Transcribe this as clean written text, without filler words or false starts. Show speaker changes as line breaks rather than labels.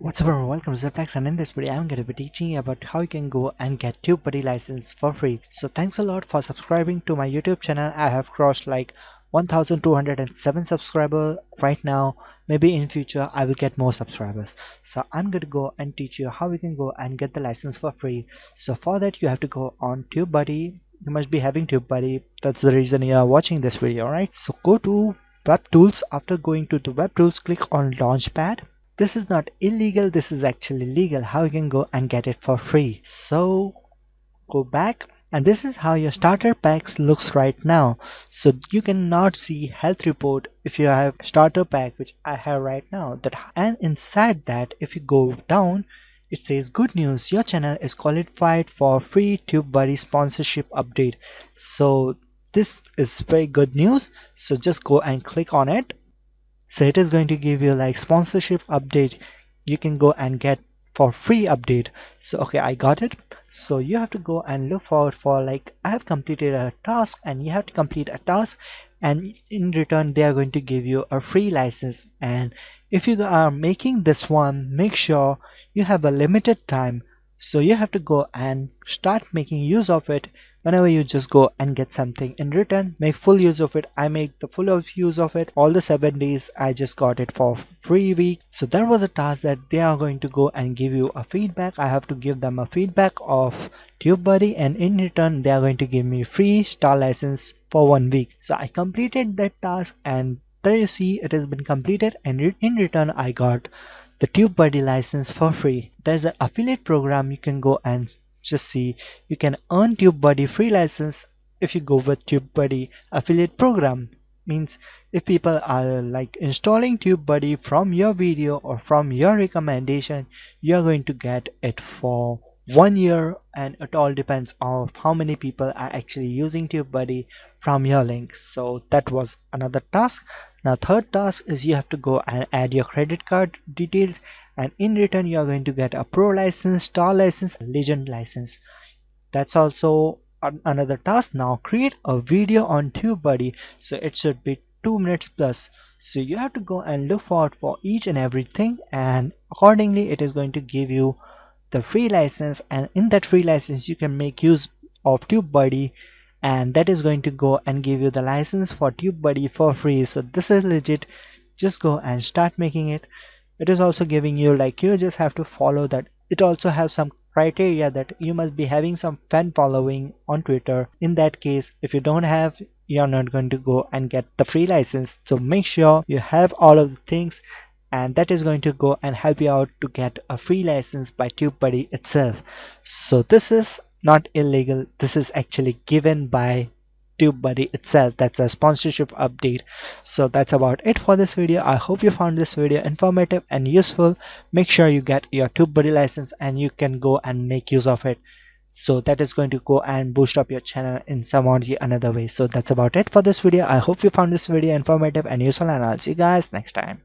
What's up everyone, welcome to ZealPlex, and in this video I'm going to be teaching you about how you can go and get Tubebuddy license for free. So thanks a lot for subscribing to my YouTube channel. I have crossed like 1207 subscribers right now. Maybe in future I will get more subscribers. So I'm going to go and teach you how you can go and get the license for free. So for that you have to go on Tubebuddy. You must be having Tubebuddy. That's the reason you are watching this video, right? So go to Web Tools. After going to the Web Tools, click on Launchpad. This is not illegal, this is actually legal. How you can go and get it for free. So go back, and this is how your starter packs looks right now. So you cannot see health report if you have starter pack, which I have right now. And inside that, if you go down, it says good news, your channel is qualified for free Tubebuddy sponsorship update. So this is very good news. So just go and click on it. So it is going to give you like sponsorship update. You can go and get for free update. So okay, I got it. So you have to go and look forward for like I have completed a task, and you have to complete a task, and in return they are going to give you a free license. And if you are making this one, make sure you have a limited time. So you have to go and start making use of it. Whenever you just go and get something in return, make full use of it. I make the full of use of it all the 7 days. I just got it for free week. So there was a task that they are going to go and give you a feedback. I have to give them a feedback of Tubebuddy, and in return they are going to give me free star license for 1 week. So I completed that task, and there you see it has been completed, and in return I got the Tubebuddy license for free. There's an affiliate program you can go and just see. You can earn Tubebuddy free license if you go with Tubebuddy affiliate program. Means if people are like installing Tubebuddy from your video or from your recommendation, you're going to get it for 1 year, and it all depends on how many people are actually using Tubebuddy from your link. So that was another task. Now third task is you have to go and add your credit card details, and in return you are going to get a pro license, star license, legend license. That's also another task. Now create a video on Tubebuddy. So it should be 2 minutes plus. So you have to go and look forward for each and everything, and accordingly it is going to give you the free license, and in that free license you can make use of Tubebuddy, and that is going to go and give you the license for Tubebuddy for free. So this is legit. Just go and start making it. It is also giving you like you just have to follow that. It also have some criteria that you must be having some fan following on Twitter. In that case, if you don't have, you're not going to go and get the free license. So make sure you have all of the things, and that is going to go and help you out to get a free license by Tubebuddy itself. So this is not illegal, this is actually given by Tubebuddy itself. That's a sponsorship update. So that's about it for this video. I hope you found this video informative and useful. Make sure you get your Tubebuddy license and you can go and make use of it. So that is going to go and boost up your channel in some or the another way. So that's about it for this video. I hope you found this video informative and useful, and I'll see you guys next time.